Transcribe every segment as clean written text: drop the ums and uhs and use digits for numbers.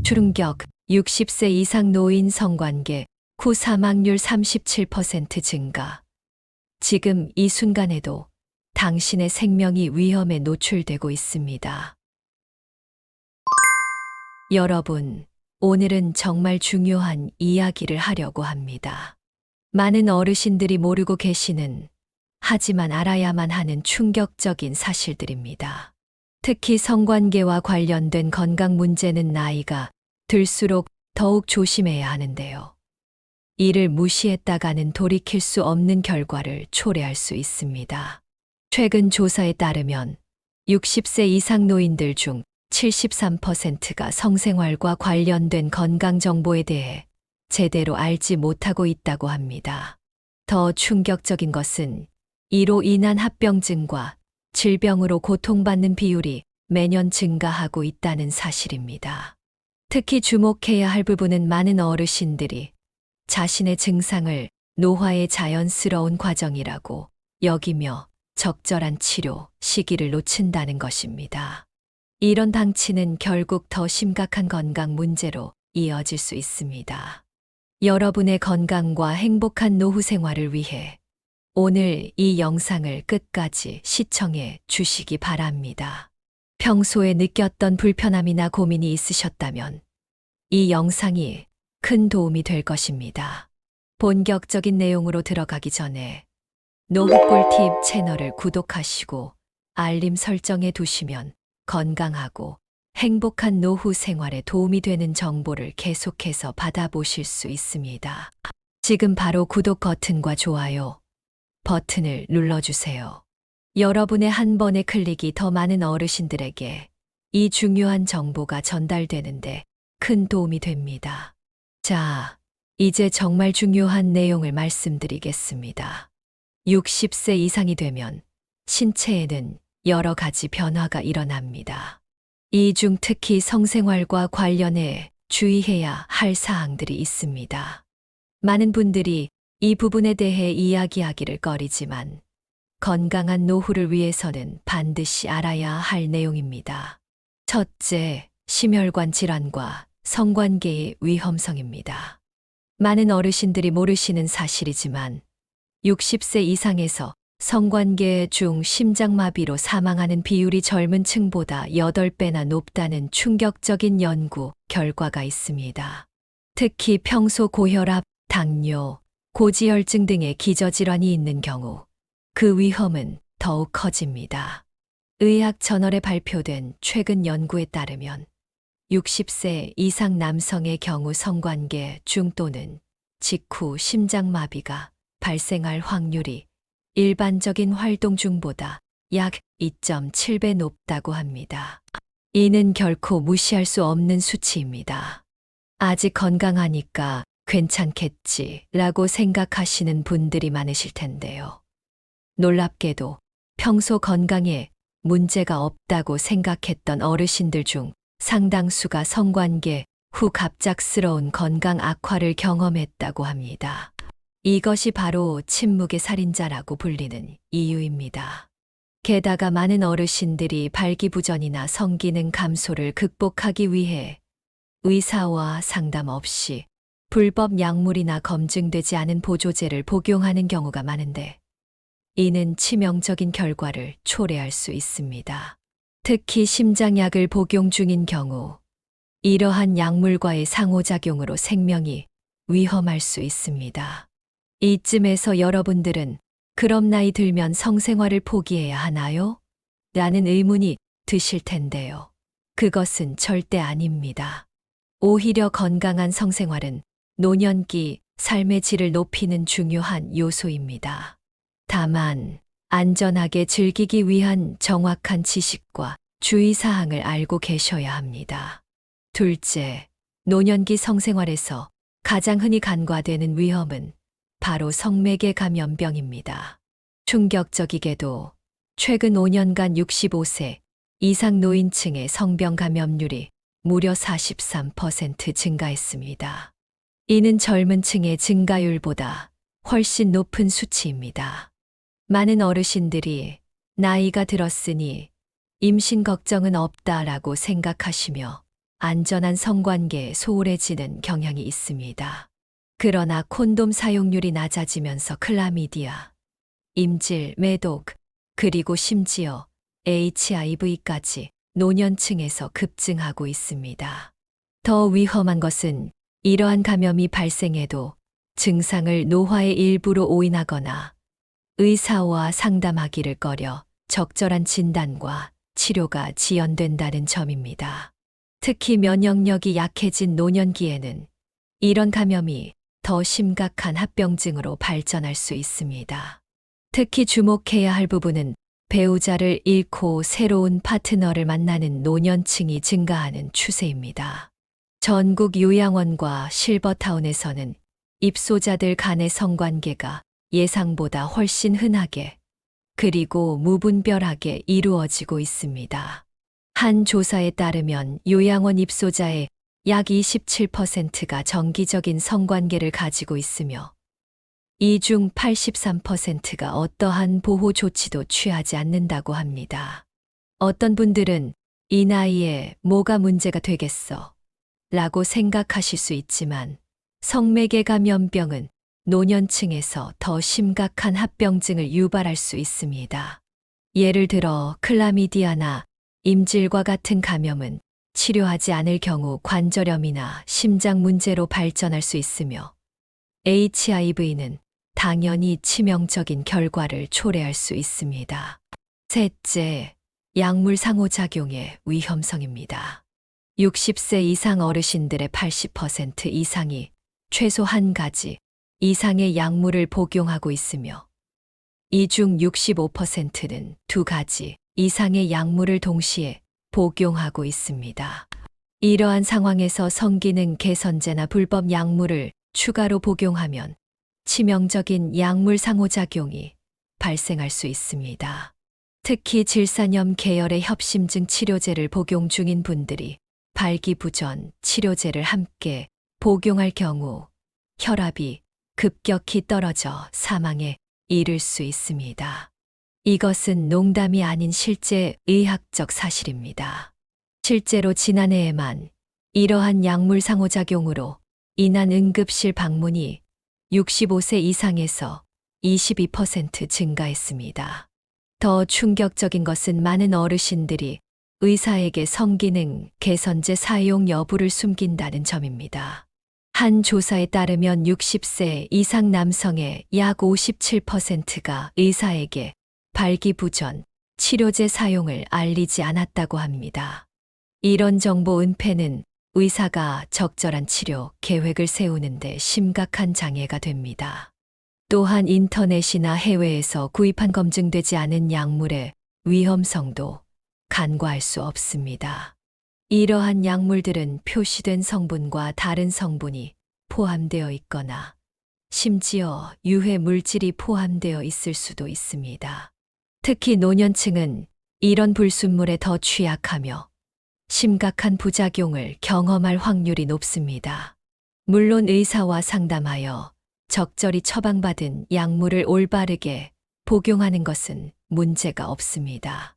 충격, 60세 이상 노인 성관계 후 사망률 37% 증가. 지금 이 순간에도 당신의 생명이 위험에 노출되고 있습니다. 여러분, 오늘은 정말 중요한 이야기를 하려고 합니다. 많은 어르신들이 모르고 계시는, 하지만 알아야만 하는 충격적인 사실들입니다. 특히 성관계와 관련된 건강 문제는 나이가 들수록 더욱 조심해야 하는데요. 이를 무시했다가는 돌이킬 수 없는 결과를 초래할 수 있습니다. 최근 조사에 따르면 60세 이상 노인들 중 73%가 성생활과 관련된 건강 정보에 대해 제대로 알지 못하고 있다고 합니다. 더 충격적인 것은 이로 인한 합병증과 질병으로 고통받는 비율이 매년 증가하고 있다는 사실입니다. 특히 주목해야 할 부분은 많은 어르신들이 자신의 증상을 노화의 자연스러운 과정이라고 여기며 적절한 치료 시기를 놓친다는 것입니다. 이런 방치는 결국 더 심각한 건강 문제로 이어질 수 있습니다. 여러분의 건강과 행복한 노후 생활을 위해 오늘 이 영상을 끝까지 시청해 주시기 바랍니다. 평소에 느꼈던 불편함이나 고민이 있으셨다면 이 영상이 큰 도움이 될 것입니다. 본격적인 내용으로 들어가기 전에 노후 꿀팁 채널을 구독하시고 알림 설정해 두시면 건강하고 행복한 노후 생활에 도움이 되는 정보를 계속해서 받아보실 수 있습니다. 지금 바로 구독 버튼과 좋아요 버튼을 눌러주세요. 여러분의 한 번의 클릭이 더 많은 어르신들에게 이 중요한 정보가 전달되는데 큰 도움이 됩니다. 자, 이제 정말 중요한 내용을 말씀드리겠습니다. 60세 이상이 되면 신체에는 여러 가지 변화가 일어납니다. 이 중 특히 성생활과 관련해 주의해야 할 사항들이 있습니다. 많은 분들이 이 부분에 대해 이야기하기를 꺼리지만 건강한 노후를 위해서는 반드시 알아야 할 내용입니다. 첫째, 심혈관 질환과 성관계의 위험성입니다. 많은 어르신들이 모르시는 사실이지만 60세 이상에서 성관계 중 심장마비로 사망하는 비율이 젊은 층보다 8배나 높다는 충격적인 연구 결과가 있습니다. 특히 평소 고혈압, 당뇨, 고지혈증 등의 기저질환이 있는 경우 그 위험은 더욱 커집니다. 의학 저널에 발표된 최근 연구에 따르면 60세 이상 남성의 경우 성관계 중 또는 직후 심장마비가 발생할 확률이 일반적인 활동 중보다 약 2.7배 높다고 합니다. 이는 결코 무시할 수 없는 수치입니다. 아직 건강하니까 괜찮겠지라고 생각하시는 분들이 많으실 텐데요. 놀랍게도 평소 건강에 문제가 없다고 생각했던 어르신들 중 상당수가 성관계 후 갑작스러운 건강 악화를 경험했다고 합니다. 이것이 바로 침묵의 살인자라고 불리는 이유입니다. 게다가 많은 어르신들이 발기부전이나 성기능 감소를 극복하기 위해 의사와 상담 없이 불법 약물이나 검증되지 않은 보조제를 복용하는 경우가 많은데 이는 치명적인 결과를 초래할 수 있습니다. 특히 심장약을 복용 중인 경우 이러한 약물과의 상호작용으로 생명이 위험할 수 있습니다. 이쯤에서 여러분들은 그럼 나이 들면 성생활을 포기해야 하나요? 라는 의문이 드실 텐데요. 그것은 절대 아닙니다. 오히려 건강한 성생활은 노년기 삶의 질을 높이는 중요한 요소입니다. 다만 안전하게 즐기기 위한 정확한 지식과 주의사항을 알고 계셔야 합니다. 둘째, 노년기 성생활에서 가장 흔히 간과되는 위험은 바로 성매개 감염병입니다. 충격적이게도 최근 5년간 65세 이상 노인층의 성병 감염률이 무려 43% 증가했습니다. 이는 젊은 층의 증가율보다 훨씬 높은 수치입니다. 많은 어르신들이 나이가 들었으니 임신 걱정은 없다라고 생각하시며 안전한 성관계에 소홀해지는 경향이 있습니다. 그러나 콘돔 사용률이 낮아지면서 클라미디아, 임질, 매독, 그리고 심지어 HIV까지 노년층에서 급증하고 있습니다. 더 위험한 것은 이러한 감염이 발생해도 증상을 노화의 일부로 오인하거나 의사와 상담하기를 꺼려 적절한 진단과 치료가 지연된다는 점입니다. 특히 면역력이 약해진 노년기에는 이런 감염이 더 심각한 합병증으로 발전할 수 있습니다. 특히 주목해야 할 부분은 배우자를 잃고 새로운 파트너를 만나는 노년층이 증가하는 추세입니다. 전국 요양원과 실버타운에서는 입소자들 간의 성관계가 예상보다 훨씬 흔하게 그리고 무분별하게 이루어지고 있습니다. 한 조사에 따르면 요양원 입소자의 약 27%가 정기적인 성관계를 가지고 있으며 이 중 83%가 어떠한 보호 조치도 취하지 않는다고 합니다. 어떤 분들은 이 나이에 뭐가 문제가 되겠어? 라고 생각하실 수 있지만 성매개 감염병은 노년층에서 더 심각한 합병증을 유발할 수 있습니다. 예를 들어 클라미디아나 임질과 같은 감염은 치료하지 않을 경우 관절염이나 심장 문제로 발전할 수 있으며 HIV는 당연히 치명적인 결과를 초래할 수 있습니다. 셋째, 약물 상호작용의 위험성입니다. 60세 이상 어르신들의 80% 이상이 최소 한 가지 이상의 약물을 복용하고 있으며 이 중 65%는 두 가지 이상의 약물을 동시에 복용하고 있습니다. 이러한 상황에서 성기능 개선제나 불법 약물을 추가로 복용하면 치명적인 약물 상호작용이 발생할 수 있습니다. 특히 질산염 계열의 협심증 치료제를 복용 중인 분들이 발기부전 치료제를 함께 복용할 경우 혈압이 급격히 떨어져 사망에 이를 수 있습니다. 이것은 농담이 아닌 실제 의학적 사실입니다. 실제로 지난해에만 이러한 약물 상호작용으로 인한 응급실 방문이 65세 이상에서 22% 증가했습니다. 더 충격적인 것은 많은 어르신들이 의사에게 성기능 개선제 사용 여부를 숨긴다는 점입니다. 한 조사에 따르면 60세 이상 남성의 약 57%가 의사에게 발기부전 치료제 사용을 알리지 않았다고 합니다. 이런 정보 은폐는 의사가 적절한 치료 계획을 세우는데 심각한 장애가 됩니다. 또한 인터넷이나 해외에서 구입한 검증되지 않은 약물의 위험성도 간과할 수 없습니다. 이러한 약물들은 표시된 성분과 다른 성분이 포함되어 있거나 심지어 유해 물질이 포함되어 있을 수도 있습니다. 특히 노년층은 이런 불순물에 더 취약하며 심각한 부작용을 경험할 확률이 높습니다. 물론 의사와 상담하여 적절히 처방받은 약물을 올바르게 복용하는 것은 문제가 없습니다.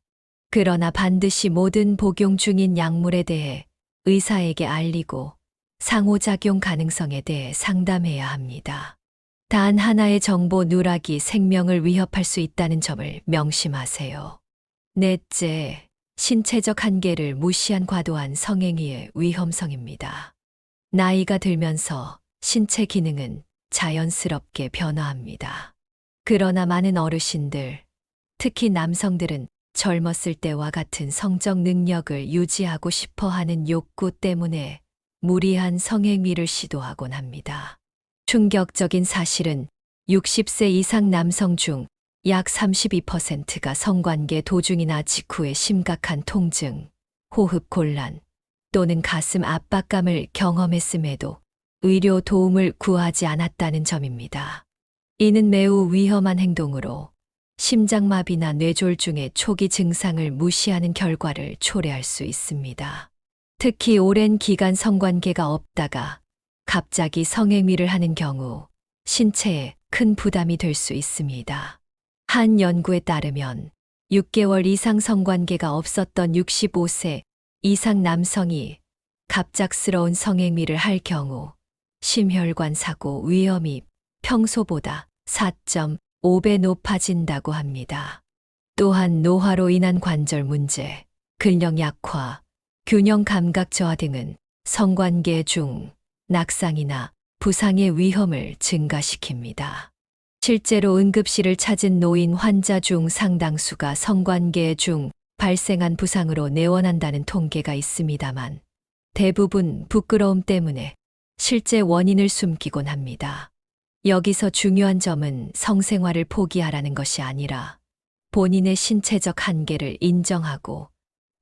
그러나 반드시 모든 복용 중인 약물에 대해 의사에게 알리고 상호작용 가능성에 대해 상담해야 합니다. 단 하나의 정보 누락이 생명을 위협할 수 있다는 점을 명심하세요. 넷째, 신체적 한계를 무시한 과도한 성행위의 위험성입니다. 나이가 들면서 신체 기능은 자연스럽게 변화합니다. 그러나 많은 어르신들, 특히 남성들은 젊었을 때와 같은 성적 능력을 유지하고 싶어 하는 욕구 때문에 무리한 성행위를 시도하곤 합니다. 충격적인 사실은 60세 이상 남성 중 약 32%가 성관계 도중이나 직후에 심각한 통증, 호흡 곤란 또는 가슴 압박감을 경험했음에도 의료 도움을 구하지 않았다는 점입니다. 이는 매우 위험한 행동으로 심장마비나 뇌졸중의 초기 증상을 무시하는 결과를 초래할 수 있습니다. 특히 오랜 기간 성관계가 없다가 갑자기 성행위를 하는 경우 신체에 큰 부담이 될 수 있습니다. 한 연구에 따르면 6개월 이상 성관계가 없었던 65세 이상 남성이 갑작스러운 성행위를 할 경우 심혈관 사고 위험이 평소보다 4.5배 높아진다고 합니다. 또한 노화로 인한 관절 문제, 근력 약화, 균형 감각 저하 등은 성관계 중 낙상이나 부상의 위험을 증가시킵니다. 실제로 응급실을 찾은 노인 환자 중 상당수가 성관계 중 발생한 부상으로 내원한다는 통계가 있습니다만 대부분 부끄러움 때문에 실제 원인을 숨기곤 합니다. 여기서 중요한 점은 성생활을 포기하라는 것이 아니라 본인의 신체적 한계를 인정하고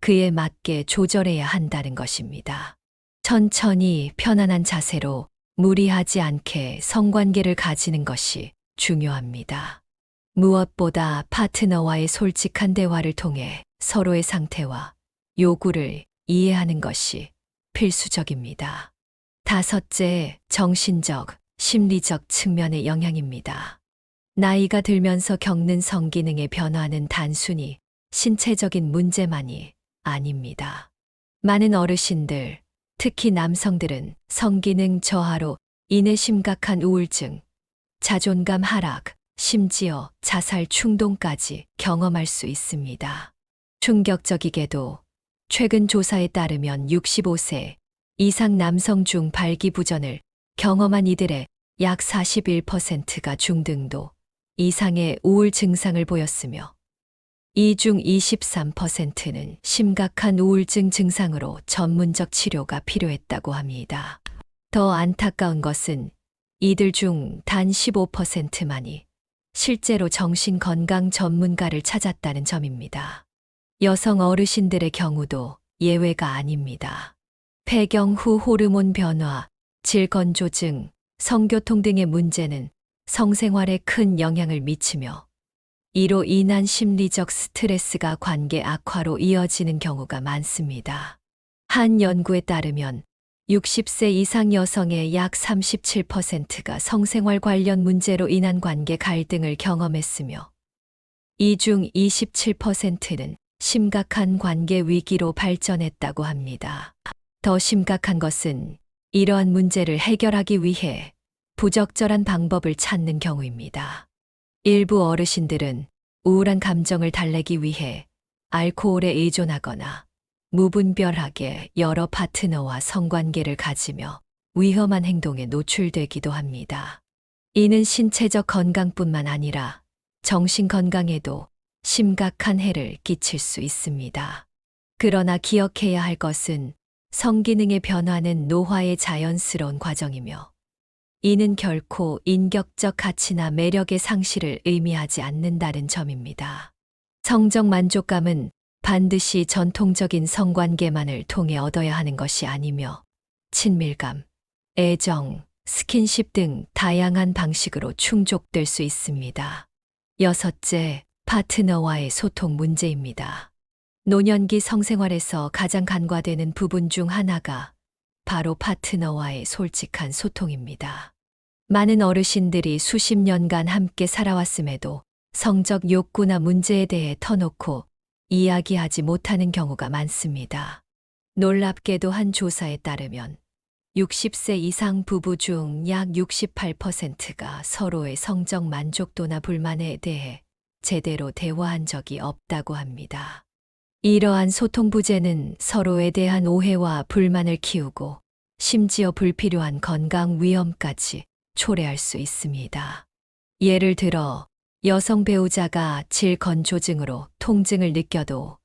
그에 맞게 조절해야 한다는 것입니다. 천천히 편안한 자세로 무리하지 않게 성관계를 가지는 것이 중요합니다. 무엇보다 파트너와의 솔직한 대화를 통해 서로의 상태와 요구를 이해하는 것이 필수적입니다. 다섯째, 정신적, 심리적 측면의 영향입니다. 나이가 들면서 겪는 성기능의 변화는 단순히 신체적인 문제만이 아닙니다. 많은 어르신들, 특히 남성들은 성기능 저하로 인해 심각한 우울증, 자존감 하락, 심지어 자살 충동까지 경험할 수 있습니다. 충격적이게도 최근 조사에 따르면 65세 이상 남성 중 발기부전을 경험한 이들의 약 41%가 중등도 이상의 우울 증상을 보였으며 이 중 23%는 심각한 우울증 증상으로 전문적 치료가 필요했다고 합니다. 더 안타까운 것은 이들 중 단 15%만이 실제로 정신건강 전문가를 찾았다는 점입니다. 여성 어르신들의 경우도 예외가 아닙니다. 폐경 후 호르몬 변화, 질건조증, 성교통 등의 문제는 성생활에 큰 영향을 미치며 이로 인한 심리적 스트레스가 관계 악화로 이어지는 경우가 많습니다. 한 연구에 따르면 60세 이상 여성의 약 37%가 성생활 관련 문제로 인한 관계 갈등을 경험했으며 이 중 27%는 심각한 관계 위기로 발전했다고 합니다. 더 심각한 것은 이러한 문제를 해결하기 위해 부적절한 방법을 찾는 경우입니다. 일부 어르신들은 우울한 감정을 달래기 위해 알코올에 의존하거나 무분별하게 여러 파트너와 성관계를 가지며 위험한 행동에 노출되기도 합니다. 이는 신체적 건강뿐만 아니라 정신 건강에도 심각한 해를 끼칠 수 있습니다. 그러나 기억해야 할 것은 성기능의 변화는 노화의 자연스러운 과정이며 이는 결코 인격적 가치나 매력의 상실을 의미하지 않는다는 점입니다. 성적 만족감은 반드시 전통적인 성관계만을 통해 얻어야 하는 것이 아니며 친밀감, 애정, 스킨십 등 다양한 방식으로 충족될 수 있습니다. 여섯째, 파트너와의 소통 문제입니다. 노년기 성생활에서 가장 간과되는 부분 중 하나가 바로 파트너와의 솔직한 소통입니다. 많은 어르신들이 수십 년간 함께 살아왔음에도 성적 욕구나 문제에 대해 터놓고 이야기하지 못하는 경우가 많습니다. 놀랍게도 한 조사에 따르면 60세 이상 부부 중 약 68%가 서로의 성적 만족도나 불만에 대해 제대로 대화한 적이 없다고 합니다. 이러한 소통 부재는 서로에 대한 오해와 불만을 키우고 심지어 불필요한 건강 위험까지 초래할 수 있습니다. 예를 들어 여성 배우자가 질건조증으로 통증을 느껴도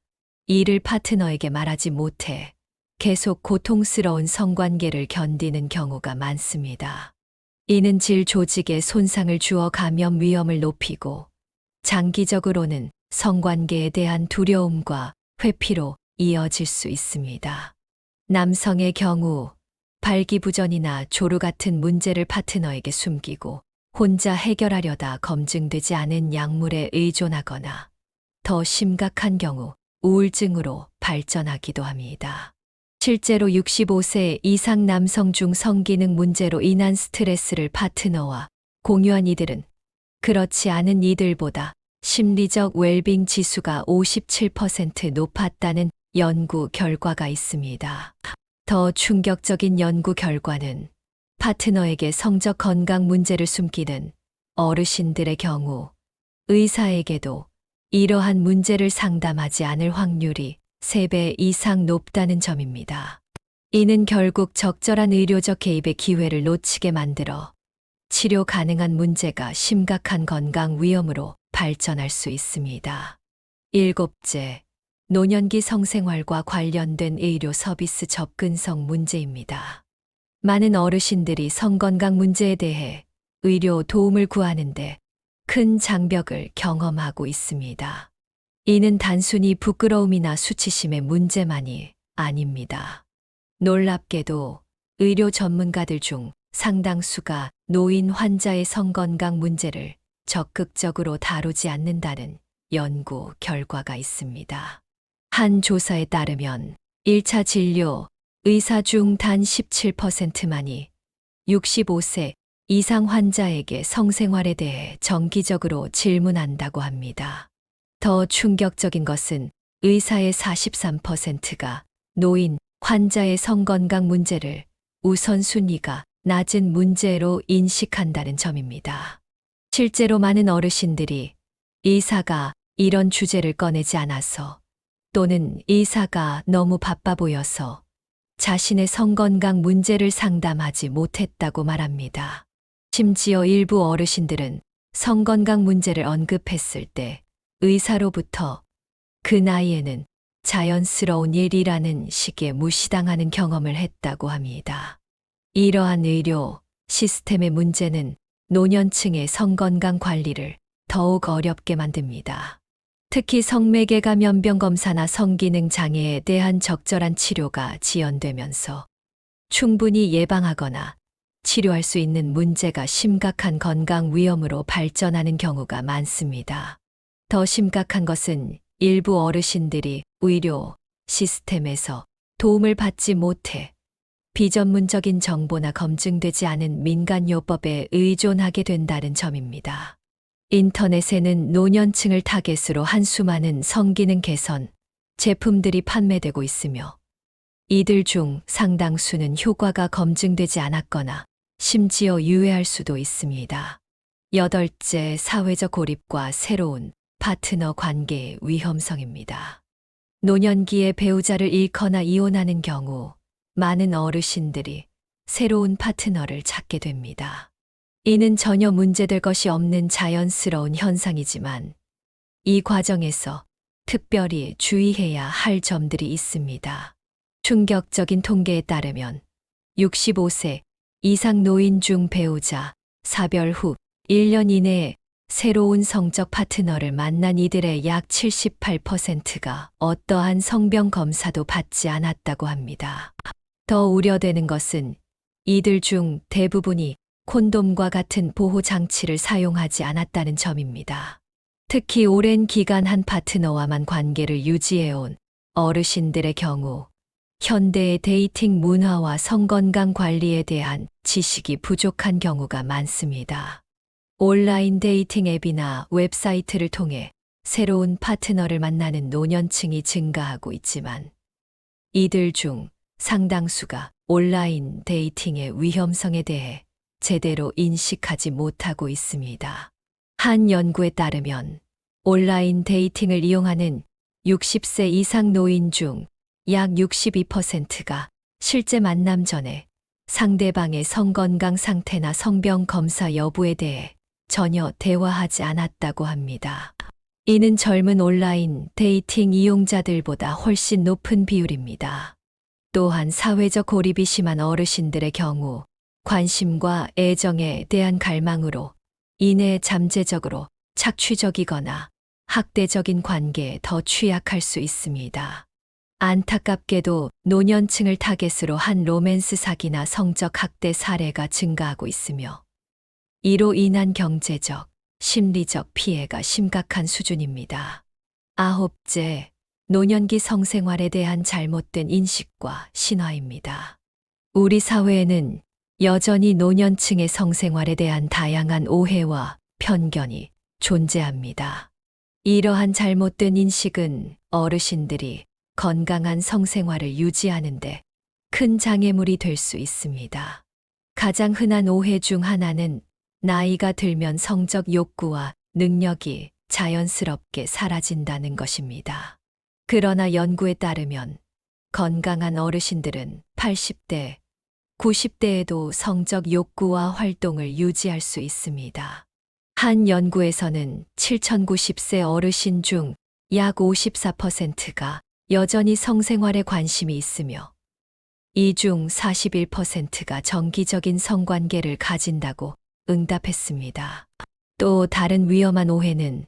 이를 파트너에게 말하지 못해 계속 고통스러운 성관계를 견디는 경우가 많습니다. 이는 질 조직에 손상을 주어 감염 위험을 높이고 장기적으로는 성관계에 대한 두려움과 회피로 이어질 수 있습니다. 남성의 경우 발기부전이나 조루 같은 문제를 파트너에게 숨기고 혼자 해결하려다 검증되지 않은 약물에 의존하거나 더 심각한 경우 우울증으로 발전하기도 합니다. 실제로 65세 이상 남성 중 성기능 문제로 인한 스트레스를 파트너와 공유한 이들은 그렇지 않은 이들보다 심리적 웰빙 지수가 57% 높았다는 연구 결과가 있습니다. 더 충격적인 연구 결과는 파트너에게 성적 건강 문제를 숨기는 어르신들의 경우 의사에게도 이러한 문제를 상담하지 않을 확률이 3배 이상 높다는 점입니다. 이는 결국 적절한 의료적 개입의 기회를 놓치게 만들어 치료 가능한 문제가 심각한 건강 위험으로 발전할 수 있습니다. 일곱째, 노년기 성생활과 관련된 의료 서비스 접근성 문제입니다. 많은 어르신들이 성건강 문제에 대해 의료 도움을 구하는데 큰 장벽을 경험하고 있습니다. 이는 단순히 부끄러움이나 수치심의 문제만이 아닙니다. 놀랍게도 의료 전문가들 중 상당수가 노인 환자의 성건강 문제를 적극적으로 다루지 않는다는 연구 결과가 있습니다. 한 조사에 따르면 1차 진료 의사 중 단 17%만이 65세 이상 환자에게 성생활에 대해 정기적으로 질문한다고 합니다. 더 충격적인 것은 의사의 43%가 노인 환자의 성건강 문제를 우선순위가 낮은 문제로 인식한다는 점입니다. 실제로 많은 어르신들이 의사가 이런 주제를 꺼내지 않아서 또는 의사가 너무 바빠 보여서 자신의 성건강 문제를 상담하지 못했다고 말합니다. 심지어 일부 어르신들은 성건강 문제를 언급했을 때 의사로부터 그 나이에는 자연스러운 일이라는 식의 무시당하는 경험을 했다고 합니다. 이러한 의료 시스템의 문제는 노년층의 성건강 관리를 더욱 어렵게 만듭니다. 특히 성매개가 면병 검사나 성기능 장애에 대한 적절한 치료가 지연되면서 충분히 예방하거나 치료할 수 있는 문제가 심각한 건강 위험으로 발전하는 경우가 많습니다. 더 심각한 것은 일부 어르신들이 의료 시스템에서 도움을 받지 못해 비전문적인 정보나 검증되지 않은 민간요법에 의존하게 된다는 점입니다. 인터넷에는 노년층을 타겟으로 한 수많은 성기능 개선 제품들이 판매되고 있으며 이들 중 상당수는 효과가 검증되지 않았거나 심지어 유해할 수도 있습니다. 여덟째, 사회적 고립과 새로운 파트너 관계의 위험성입니다. 노년기에 배우자를 잃거나 이혼하는 경우 많은 어르신들이 새로운 파트너를 찾게 됩니다. 이는 전혀 문제될 것이 없는 자연스러운 현상이지만 이 과정에서 특별히 주의해야 할 점들이 있습니다. 충격적인 통계에 따르면 65세 이상 노인 중 배우자 사별 후 1년 이내에 새로운 성적 파트너를 만난 이들의 약 78%가 어떠한 성병 검사도 받지 않았다고 합니다. 더 우려되는 것은 이들 중 대부분이 콘돔과 같은 보호 장치를 사용하지 않았다는 점입니다. 특히 오랜 기간 한 파트너와만 관계를 유지해온 어르신들의 경우 현대의 데이팅 문화와 성건강 관리에 대한 지식이 부족한 경우가 많습니다. 온라인 데이팅 앱이나 웹사이트를 통해 새로운 파트너를 만나는 노년층이 증가하고 있지만 이들 중 상당수가 온라인 데이팅의 위험성에 대해 제대로 인식하지 못하고 있습니다. 한 연구에 따르면 온라인 데이팅을 이용하는 60세 이상 노인 중 약 62%가 실제 만남 전에 상대방의 성건강 상태나 성병 검사 여부에 대해 전혀 대화하지 않았다고 합니다. 이는 젊은 온라인 데이팅 이용자들보다 훨씬 높은 비율입니다. 또한 사회적 고립이 심한 어르신들의 경우 관심과 애정에 대한 갈망으로 인해 잠재적으로 착취적이거나 학대적인 관계에 더 취약할 수 있습니다. 안타깝게도 노년층을 타겟으로 한 로맨스 사기나 성적 학대 사례가 증가하고 있으며 이로 인한 경제적, 심리적 피해가 심각한 수준입니다. 아홉째, 노년기 성생활에 대한 잘못된 인식과 신화입니다. 우리 사회에는 여전히 노년층의 성생활에 대한 다양한 오해와 편견이 존재합니다. 이러한 잘못된 인식은 어르신들이 건강한 성생활을 유지하는데 큰 장애물이 될 수 있습니다. 가장 흔한 오해 중 하나는 나이가 들면 성적 욕구와 능력이 자연스럽게 사라진다는 것입니다. 그러나 연구에 따르면 건강한 어르신들은 80대, 90대에도 성적 욕구와 활동을 유지할 수 있습니다. 한 연구에서는 7,090세 어르신 중 약 54%가 여전히 성생활에 관심이 있으며 이 중 41%가 정기적인 성관계를 가진다고 응답했습니다. 또 다른 위험한 오해는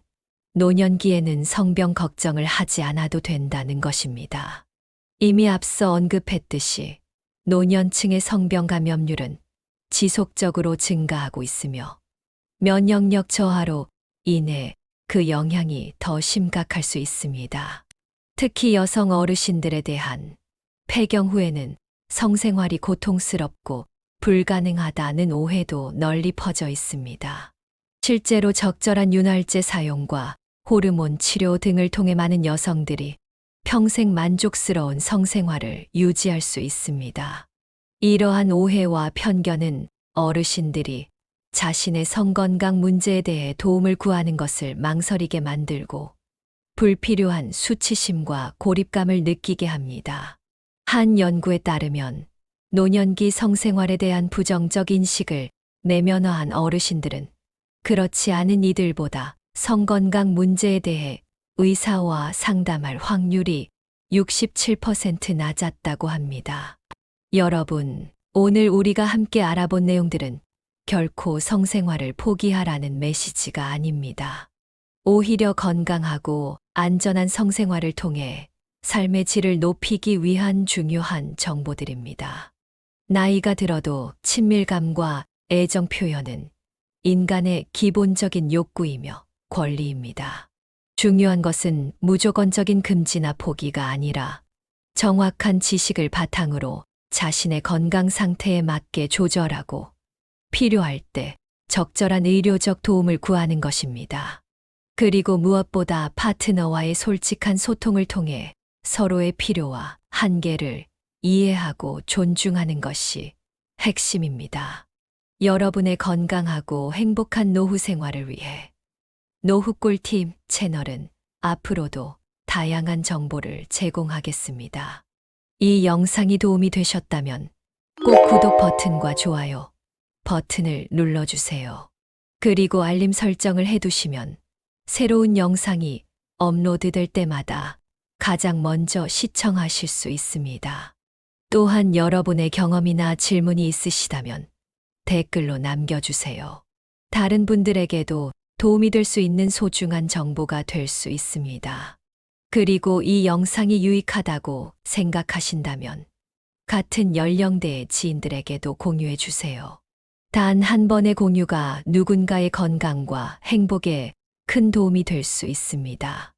노년기에는 성병 걱정을 하지 않아도 된다는 것입니다. 이미 앞서 언급했듯이 노년층의 성병 감염률은 지속적으로 증가하고 있으며 면역력 저하로 인해 그 영향이 더 심각할 수 있습니다. 특히 여성 어르신들에 대한 폐경 후에는 성생활이 고통스럽고 불가능하다는 오해도 널리 퍼져 있습니다. 실제로 적절한 윤활제 사용과 호르몬 치료 등을 통해 많은 여성들이 평생 만족스러운 성생활을 유지할 수 있습니다. 이러한 오해와 편견은 어르신들이 자신의 성건강 문제에 대해 도움을 구하는 것을 망설이게 만들고 불필요한 수치심과 고립감을 느끼게 합니다. 한 연구에 따르면 노년기 성생활에 대한 부정적 인식을 내면화한 어르신들은 그렇지 않은 이들보다 성건강 문제에 대해 의사와 상담할 확률이 67% 낮았다고 합니다. 여러분, 오늘 우리가 함께 알아본 내용들은 결코 성생활을 포기하라는 메시지가 아닙니다. 오히려 건강하고 안전한 성생활을 통해 삶의 질을 높이기 위한 중요한 정보들입니다. 나이가 들어도 친밀감과 애정 표현은 인간의 기본적인 욕구이며 권리입니다. 중요한 것은 무조건적인 금지나 포기가 아니라 정확한 지식을 바탕으로 자신의 건강 상태에 맞게 조절하고 필요할 때 적절한 의료적 도움을 구하는 것입니다. 그리고 무엇보다 파트너와의 솔직한 소통을 통해 서로의 필요와 한계를 이해하고 존중하는 것이 핵심입니다. 여러분의 건강하고 행복한 노후 생활을 위해 노후 꿀팁 채널은 앞으로도 다양한 정보를 제공하겠습니다. 이 영상이 도움이 되셨다면 꼭 구독 버튼과 좋아요 버튼을 눌러주세요. 그리고 알림 설정을 해두시면 새로운 영상이 업로드될 때마다 가장 먼저 시청하실 수 있습니다. 또한 여러분의 경험이나 질문이 있으시다면 댓글로 남겨주세요. 다른 분들에게도 도움이 될 수 있는 소중한 정보가 될 수 있습니다. 그리고 이 영상이 유익하다고 생각하신다면 같은 연령대의 지인들에게도 공유해 주세요. 단 한 번의 공유가 누군가의 건강과 행복에 큰 도움이 될 수 있습니다.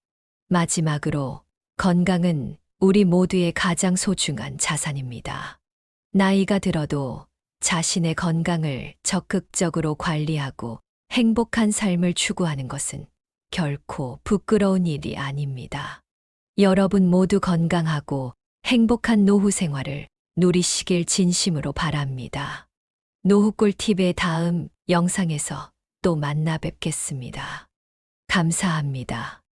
마지막으로 건강은 우리 모두의 가장 소중한 자산입니다. 나이가 들어도 자신의 건강을 적극적으로 관리하고 행복한 삶을 추구하는 것은 결코 부끄러운 일이 아닙니다. 여러분 모두 건강하고 행복한 노후 생활을 누리시길 진심으로 바랍니다. 노후 꿀팁의 다음 영상에서 또 만나 뵙겠습니다. 감사합니다.